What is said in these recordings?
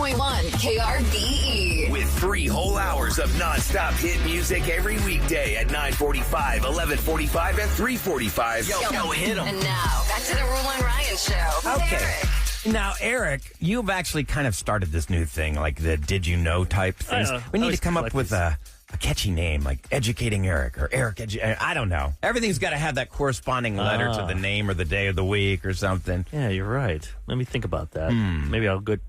101.1 KRBE. With 3 whole hours of nonstop hit music every weekday at 9:45, 11:45, and 3:45. Yo, hit 'em. And now, back to the Roula and Ryan Show. With Okay. Eric. Now, Eric, you've actually kind of started this new thing, like the did you know type things. We need to come up with a catchy name, like Educating Eric or Eric I don't know. Everything's got to have that corresponding letter to the name or the day of the week or something. Yeah, you're right. Let me think about that. Maybe I'll get,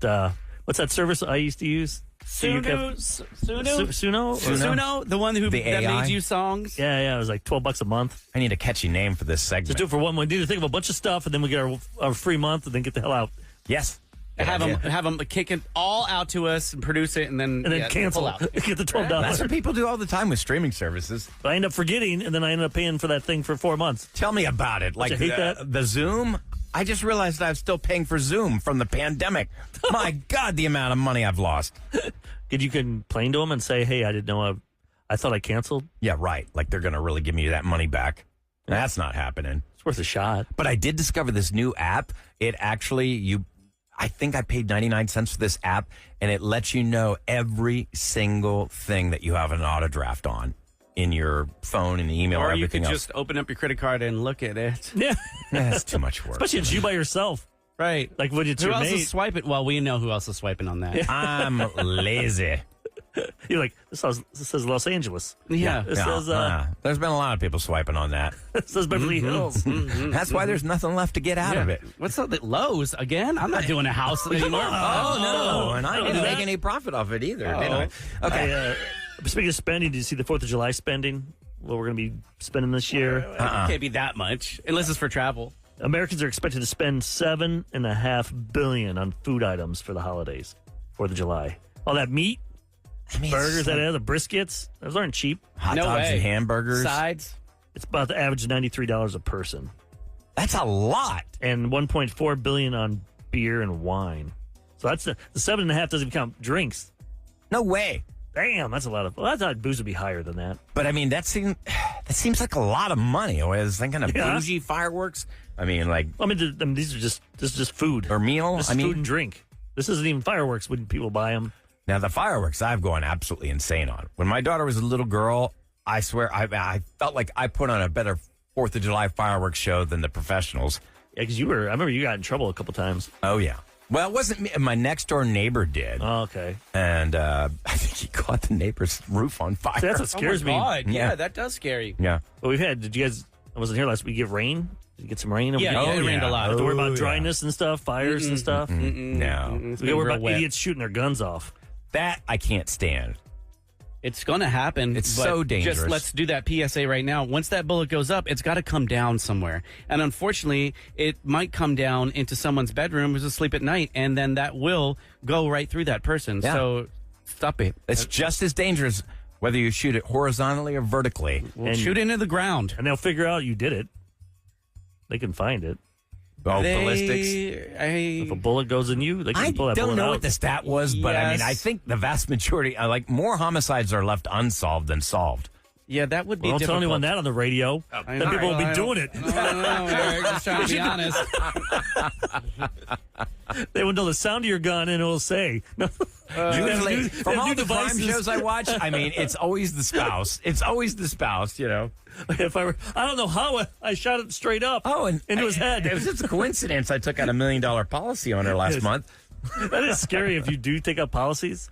what's that service I used to use? Suno? Suno? The one that AI? made you songs? Yeah, it was like $12 a month. I need a catchy name for this segment. Just do it for one month. We need to think of a bunch of stuff, and then we get our free month, and then get the hell out. Yes. Have them kick it all out to us and produce it, and then cancel pull out. Get the $12. That's what people do all the time with streaming services. But I end up forgetting, and then I end up paying for that thing for 4 months. Tell me about it. Like you hate that? the Zoom. I just realized I'm still paying for Zoom from the pandemic. My God, the amount of money I've lost. Did you complain to them and say, hey, I didn't know I thought I canceled? Yeah, right. Like they're going to really give me that money back. That's not happening. It's worth a shot. But I did discover this new app. It actually, I think I paid 99 cents for this app, and it lets you know every single thing that you have an auto draft on in your phone and email or Or you everything could else. just open up your credit card and look at it. Yeah. That's too much work. Especially if it's you by yourself. Right. Like when it's Who your else mate. is swiping? Well, we know who else is swiping on that. I'm lazy. You're like, this says Los Angeles. Yeah. It says, There's been a lot of people swiping on that. it says Beverly Hills. That's why there's nothing left to get out of it. What's up? Lowe's again? I'm not doing a house anymore. Oh, no. And I didn't make any profit off it either, did I? Okay. Speaking of spending, did you see the 4th of July spending? What we're going to be spending this year? It can't be that much, unless it's for travel. Americans are expected to spend $7.5 billion on food items for the holidays, 4th of July. All that meat, burgers, the briskets, those aren't cheap. Hot No dogs way. and hamburgers. Sides. It's about the average $93 a person, That's a lot. and $1.4 billion on beer and wine. So that's the 7.5 doesn't even count drinks. No way. Damn, that's a lot of. Well, I thought booze would be higher than that. But I mean, that seems like a lot of money. I was thinking of Yeah. bougie fireworks. I mean, like This is just food or meal. This I is mean, food and drink. This isn't even fireworks when people buy them. now the fireworks I've gone absolutely insane on. When my daughter was a little girl, I swear I felt like I put on a better 4th of July fireworks show than the professionals. Yeah, because I remember you got in trouble a couple times. Oh yeah. Well, it wasn't me. My next door neighbor did. Oh, okay. And I think he caught the neighbor's roof on fire. See, that's what scares me. God. Yeah. Yeah, that does scare you. Yeah. Well, did you guys, I wasn't here last week, get rain? Did you get some rain? Yeah, over it rained a lot. Have to worry about yeah. dryness and stuff, fires and stuff. No. It's We got been to worry real about wet. idiots shooting their guns off. That I can't stand. It's going to happen. It's but so dangerous. Just let's do that PSA right now. Once that bullet goes up, it's got to come down somewhere. And unfortunately, it might come down into someone's bedroom who's asleep at night, and then that will go right through that person. Yeah. So stop it. It's just as dangerous whether you shoot it horizontally or vertically. We'll shoot into the ground. And they'll figure out you did it. They can find it. Oh, ballistics. If a bullet goes in you, they can I pull that don't bullet know out. what the stat was, but I mean, Yes. I think the vast majority, more homicides are left unsolved than solved. Yeah, that would be Well, don't tell difficult. anyone that on the radio. I Then people will be know. doing it. I don't know, Eric. Just trying to be honest. They will know the sound of your gun and it will say. No. Usually, They from have all new the crime devices. shows I watch, I mean, it's always the spouse. It's always the spouse, you know. If I don't know how I shot it straight up. Oh, and into his head. It was just a coincidence. I took out $1 million policy on her last Yes. month. That is scary if you do take up policies.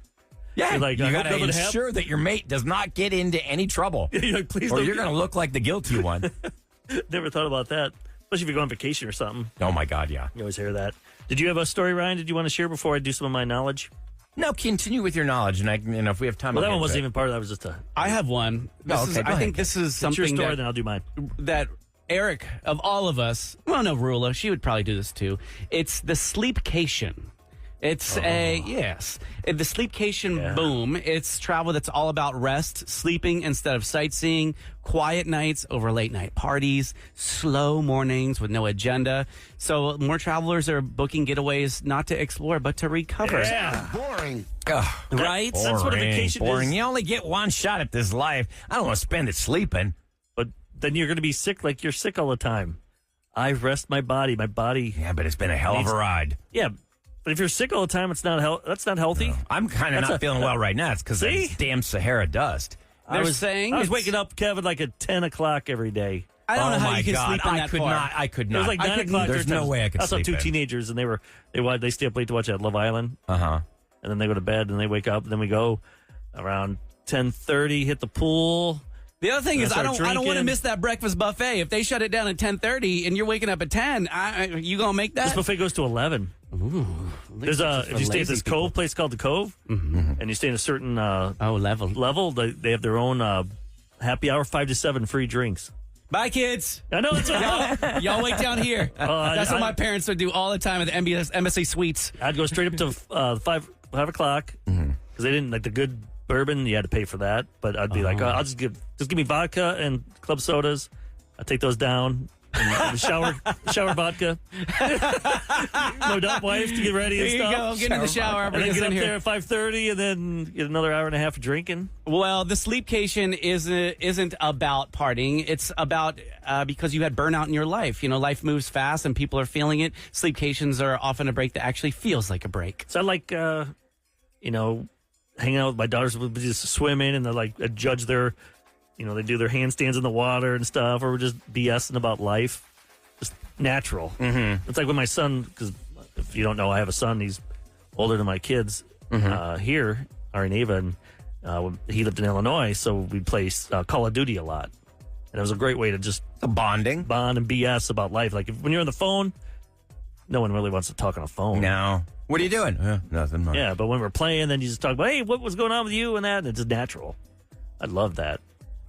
Yeah, You're like, you I got hope to nothing ensure that your mate does not get into any trouble, You're like, please or don't. you're going to look like the guilty one. Never thought about that. Especially if you go on vacation or something. Oh my God, yeah. You always hear that. Did you have a story, Ryan? Did you want to share before I do some of my knowledge? No, continue with your knowledge, and if we have time, Well, that I'll one get wasn't to even part of that. It was just a. I have one. Oh, okay, go I ahead. think this is It's your something story, that, then I'll do mine. that Eric, of all of us, well, no, Roula, she would probably do this too. It's the SleepCation. It's the SleepCation boom. It's travel that's all about rest, sleeping instead of sightseeing, quiet nights over late night parties, slow mornings with no agenda. So more travelers are booking getaways not to explore, but to recover. Yeah. Boring. Right? That's what a vacation boring. is. You only get one shot at this life. I don't want to spend it sleeping. But then you're going to be sick like you're sick all the time. I rest my body. My body. Yeah, but it's been a hell of a ride. Yeah. But if you're sick all the time, that's not healthy. No. I'm kind of not feeling well right now. It's because of See? this damn Sahara dust. I was waking up, Kevin, like at 10 o'clock every day. I don't know how my you can God. sleep in that far. I could It not. was like 9 o'clock. There's no way I could I saw sleep two in. teenagers, and they stay up late to watch that Love Island. Uh-huh. And then they go to bed, and they wake up, and then we go around 10:30, hit the pool. The other thing is, I start don't want to drinking. miss that breakfast buffet. If they shut it down at 10:30 and you're waking up at 10, you gonna make This that? buffet goes to 11. There's if you stay at this Cove place called the Cove, and you stay in a certain level, they have their own happy hour, 5 to 7 free drinks. Bye, kids. I know it's Y'all wait down here. That's what my parents would do all the time at the Embassy Suites. I'd go straight up to 5 o'clock because they didn't like the good bourbon. You had to pay for that, but I'd be like, I'll just give me vodka and club sodas. I take those down. And the shower vodka. No dump wife to get ready and Here you stuff. go. Get in the shower. And then Bring us get in up here. there at 5:30 and then get another hour and a half of drinking. Well, the SleepCation isn't about partying. It's about because you had burnout in your life. You know, life moves fast and people are feeling it. SleepCations are often a break that actually feels like a break. So I like, hanging out with my daughters, we'll be just swimming and they're like, judge their, they do their handstands in the water and stuff, or we're just BSing about life. Just natural. Mm-hmm. It's like when my son, because if you don't know, I have a son, he's older than my kids here, Ari and Ava, and he lived in Illinois, so we play Call of Duty a lot. And it was a great way to just bond and BS about life. Like when you're on the phone, no one really wants to talk on a phone. No. What are you doing? Nothing much. Yeah, but when we're playing, then you just talk about, hey, what was going on with you and that? And it's just natural. I love that.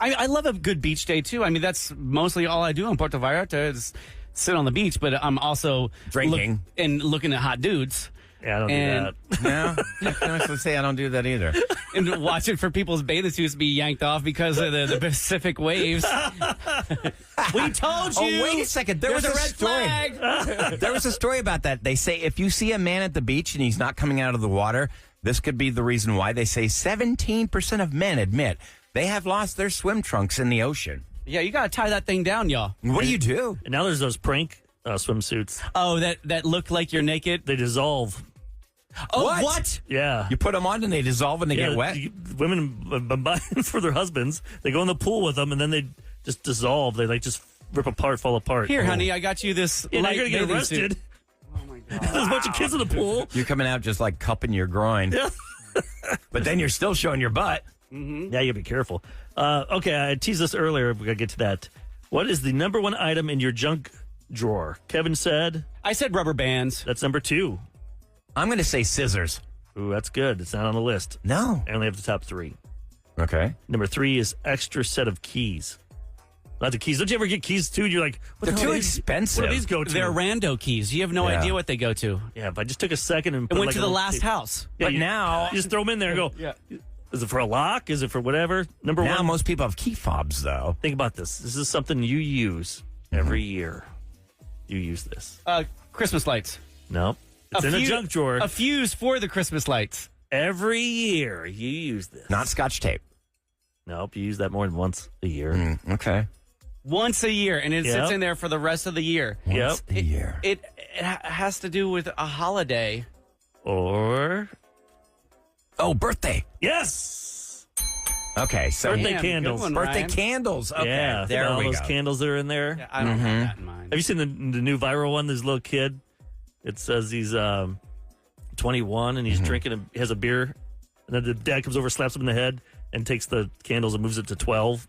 I love a good beach day, too. I mean, that's mostly all I do in Puerto Vallarta is sit on the beach, but I'm also drinking and looking at hot dudes. Yeah, I don't do that. No, I can honestly say I don't do that either. And watching for people's bathing suits be yanked off because of the Pacific waves. We told you. Oh, wait a second. There was a red story. flag. There was a story about that. They say if you see a man at the beach and he's not coming out of the water, this could be the reason why. They say 17% of men admit they have lost their swim trunks in the ocean. Yeah, you got to tie that thing down, y'all. What do you do? And now there's those prank swimsuits. Oh, that look like you're naked? They dissolve. Oh, What? what? Yeah. You put them on and they dissolve and they get wet? Women buy them for their husbands. They go in the pool with them and then they just dissolve. They like just rip apart, fall apart. Here, honey, I got you this Yeah, now light you're going to get bathing arrested. suit. Oh, my God. There's a bunch of kids in the pool. You're coming out just like cupping your groin. Yeah. But then you're still showing your butt. Yeah, you gotta be careful. Okay, I teased this earlier. We gotta get to that. What is the number one item in your junk drawer? Kevin said I said rubber bands. that's number 2. I'm going to say scissors. Ooh, that's good. It's not on the list. No. I only have the top 3. Okay. Number 3 is extra set of keys. Not the keys. Don't you ever get keys too? And you're like, what They're the too hell expensive. What do these go to? They're rando keys. You have no Yeah. idea what they go to. Yeah, if I just took a second and It put went like to a the little last tape- house. Yeah, But now- you just throw them in there and go. Yeah. Is it for a lock? Is it for whatever? Number Now 1. most people have key fobs, though. Think about this. This is something you use every year. You use this. Christmas lights. No. It's in a junk drawer. A fuse for the Christmas lights. Every year you use this. Not Scotch tape. Nope, you use that more than once a year. Okay. Once a year, and it Yep. sits in there for the rest of the year. Once a year. It has to do with a holiday. Or Oh, birthday. yes, Okay, so birthday Damn, candles. good one, birthday Ryan. candles. Okay, Yeah, there all we those go. candles that are in there. Yeah, I don't have that in mind. Have you seen the new viral one? This little kid. It says he's 21 and he's drinking. He has a beer, and then the dad comes over, slaps him in the head, and takes the candles and moves it to 12.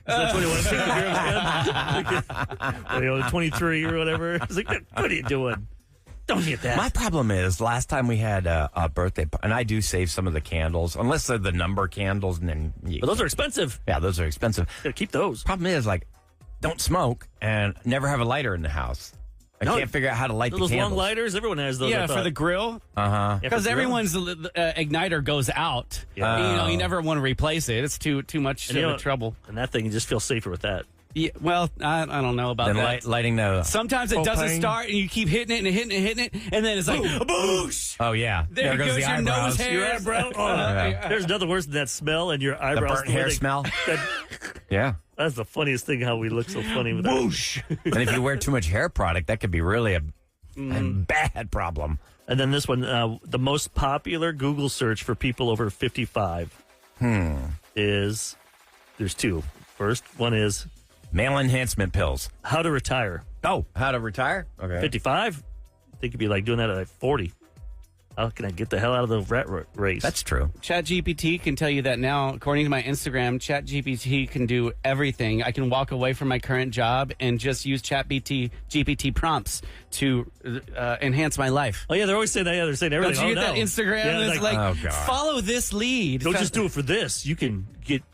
Is that 21? Take the beer in the head. 23 or whatever. It's like, what are you doing? Don't get that. My problem is last time we had a birthday, and I do save some of the candles, unless they're the number candles, and then But those are expensive. yeah, those are expensive. Gotta keep those. Problem is, like, don't smoke and never have a lighter in the house. I No, can't figure out how to light Those the long candles. lighters, everyone has those. I Yeah, for thought. the grill. Uh-huh. Yeah, for Because the grill. everyone's igniter goes out. Yeah. You never want to replace it. It's too much And you know- trouble. And that thing, you just feel safer with that. Yeah, well, I don't know about Then that. lighting the Sometimes it doesn't propane. start, and you keep hitting it and hitting it and hitting it, and then it's like, boosh! Oh yeah, There goes the your eyebrows. nose hair. Your eyebrow. Oh, Yeah. There's nothing worse than that smell and your The eyebrows. burnt hair smell. Yeah. That's the funniest thing. How we look so funny with that. Whoosh. And if you wear too much hair product, that could be really a bad problem. And then this one, the most popular Google search for people over 55 is, there's two. First one is male enhancement pills. how to retire. Oh, how to retire? Okay. 55? They could be like doing that at like 40. How can I get the hell out of the rat race? That's true. ChatGPT can tell you that now. According to my Instagram, ChatGPT can do everything. I can walk away from my current job and just use GPT prompts to enhance my life. Oh, yeah, they're always saying that. Yeah, they're saying everything. Don't you get no. that Instagram? Yeah, It's like, oh, God. follow this lead. Don't just do it for this. You can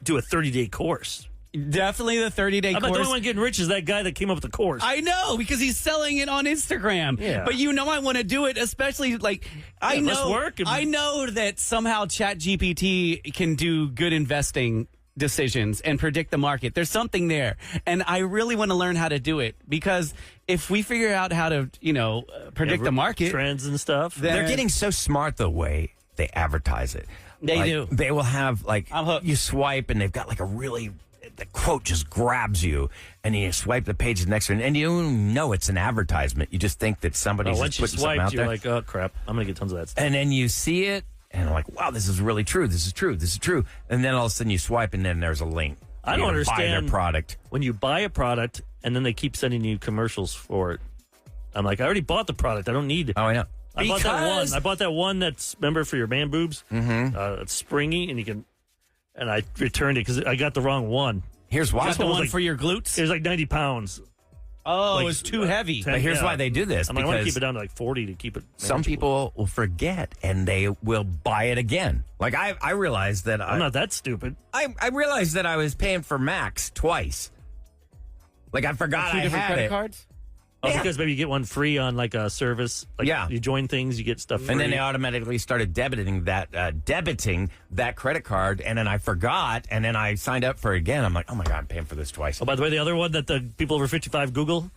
do a 30-day course. Definitely the 30-day I bet the course. only one getting rich is that guy that came up with the course. I know, because he's selling it on Instagram. Yeah. But you know I want to do it, especially like I Yeah, let's know work and- I know that somehow ChatGPT can do good investing decisions and predict the market. There's something there. And I really want to learn how to do it, because if we figure out how to, predict the market, trends and stuff. They're getting so smart the way they advertise it. They do. They will have I'm hooked. you swipe and they've got like the quote just grabs you, and you swipe the page next one, and you don't know it's an advertisement. You just think that somebody's once just you putting something out swiped, you're there. like, oh, crap. I'm going to get tons of that stuff. And then you see it, and like, wow, this is really true. This is true. This is true. And then all of a sudden you swipe, and then there's a link. I don't You can buy their understand product. when you buy a product and then they keep sending you commercials for it. I'm like, I already bought the product. I don't need it. Oh, I know. I bought that one. I bought that one that's, remember, for your man boobs? Mm-hmm. It's springy, and I returned it because I got the wrong one. Here's why. Got the one was one like- for your glutes? It was like 90 pounds. Oh, like, it was too heavy. ten- But here's yeah. why they do this. I want to because keep it down to like 40 to keep it some manageable. people will forget, and they will buy it again. Like I realized that I'm not that stupid. I realized that I was paying for Max twice. Like I forgot Two I different had credit it. cards? Oh, Yeah. because maybe you get one free on like a service. Like Yeah. You join things, you get stuff free. And then they automatically started debiting that credit card, and then I forgot, and then I signed up for it again. I'm like, oh my god, I'm paying for this twice. Oh, by the way, the other one that the people over 55 Google,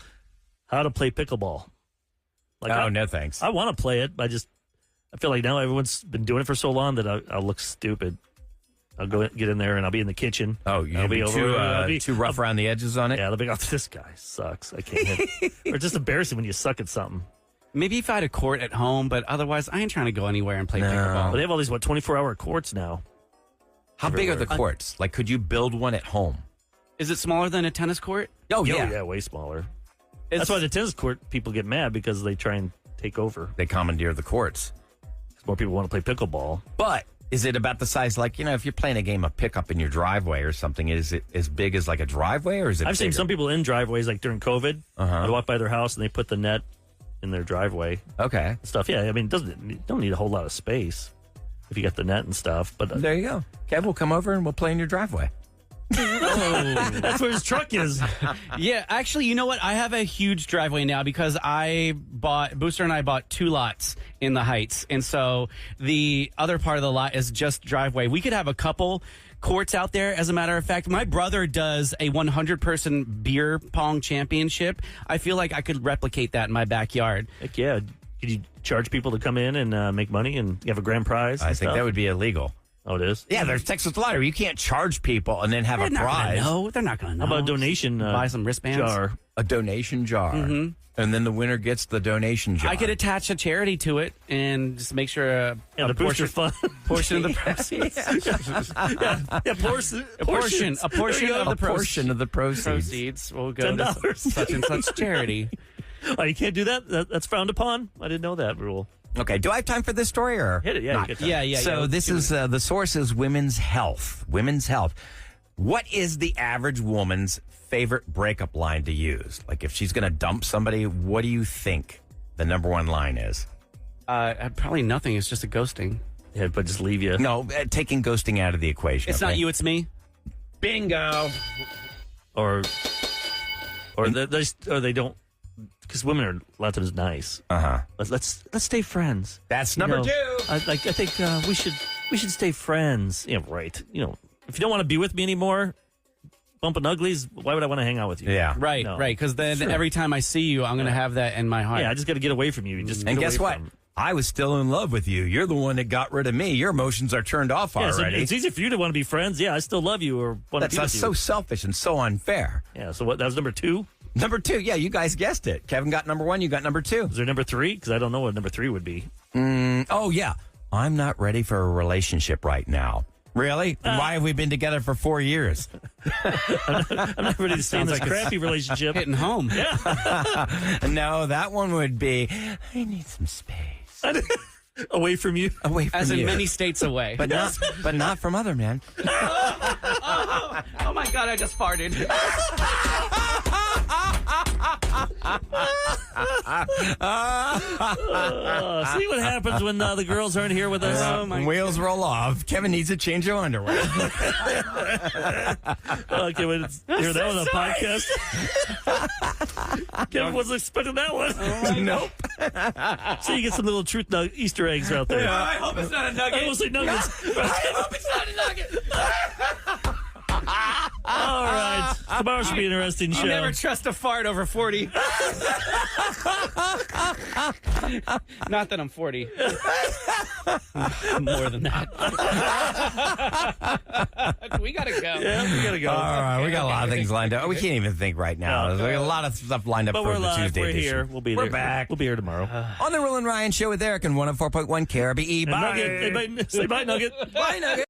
how to play pickleball. Like, No thanks. I want to play it, but I feel like now everyone's been doing it for so long that I'll look stupid. I'll go get in there and I'll be in the kitchen. Oh, you'll I'll be I'll be- too rough around the edges on it. Yeah, they'll be like, oh, this guy sucks. I can't hit. Or just embarrassing when you suck at something. Maybe if I had a court at home, but otherwise I ain't trying to go anywhere and play But pickleball. they have all these, 24-hour courts now. How big are the courts? Like, could you build one at home? Is it smaller than a tennis court? Oh Yeah, way smaller. That's why the tennis court people get mad, because they try and take over. They commandeer the courts. More people want to play pickleball. But is it about the size? Like, if you're playing a game of pickup in your driveway or something, is it as big as like a driveway, or is it? I've seen bigger? some people in driveways, like during COVID. I walk by their house and they put the net in their driveway. Okay, Stuff. Yeah, I mean, don't need a whole lot of space if you got the net and stuff. But there you go. Kev will come over and we'll play in your driveway. that's where his truck is. Yeah, actually, you know what? I have a huge driveway now because Booster and I bought 2 lots in the Heights. And so the other part of the lot is just driveway. We could have a couple courts out there. As a matter of fact, my brother does a 100-person beer pong championship. I feel like I could replicate that in my backyard. Heck yeah. Could you charge people to come in and make money and you have a grand prize? I and think stuff? that would be illegal. Oh, it is? Yeah, there's Texas lottery. You can't charge people and then have They're a not gonna prize. know. They're not going to know. How about a donation Buy some wristbands? jar? A donation jar, and then the winner gets the donation jar. I could attach a charity to it and just make sure Yeah, the booster fund. portion of the proceeds. Yeah, portion. A portion of the portion of the proceeds. will go to $10. such and such charity. Oh, you can't do that? That's frowned upon? I didn't know that rule. Okay, do I have time for this story or Hit it, yeah. not? You get that. Yeah. So this is the source is Women's Health. Women's Health. What is the average woman's favorite breakup line to use? Like if she's going to dump somebody, what do you think the number one line is? Probably nothing. It's just a ghosting. Yeah, but just leave you. No, taking ghosting out of the equation. It's not you. It's me. Bingo. Or they don't, because women are a lot of times nice. Let's stay friends. That's number two. I think we should stay friends. Yeah, right. If you don't want to be with me anymore, bumping uglies, why would I want to hang out with you? Yeah. Right. No. Right. Because then every time I see you, I'm going to have that in my heart. Yeah, I just got to get away from you. Just And get guess away what? from- I was still in love with you. You're the one that got rid of me. Your emotions are turned off Yeah, so already. it's easy for you to want to be friends. Yeah, I still love you or want to That's be with so you. selfish and so unfair. Yeah, so what? That was number 2? Number 2. Yeah, you guys guessed it. Kevin got number 1. You got number 2. Is there number 3? Because I don't know what number 3 would be. Oh, yeah. I'm not ready for a relationship right now. Really? Why have we been together for 4 years? I'm not ready to stay in this crappy relationship. Hitting home. Yeah. No, that one would be, I need some space. Away from you. Away from As in you. many states away. But not from other men. Oh my God, I just farted. See what happens when the girls aren't here with us. When wheels roll off, Kevin needs a change of underwear. Okay, when hear that on the podcast. Kevin wasn't expecting that one. Nope. So you get some little truth Easter eggs out there. I hope it's not a nugget. I will say nuggets. I hope it's not a nugget. All right. Tomorrow should be an interesting show. You never trust a fart over 40. Not that I'm 40. More than that. We got to go. Yeah, we got to go. All right, we got a lot of things lined up. We can't even think right now. No. We got a lot of stuff lined up But for we're the live. Tuesday We're edition. here. We'll be there. We're back. We'll be here tomorrow. On the Roula and Ryan Show with Eric and 104.1 KRBE. Bye. Nugget. Say bye, Nugget. Bye, Nugget.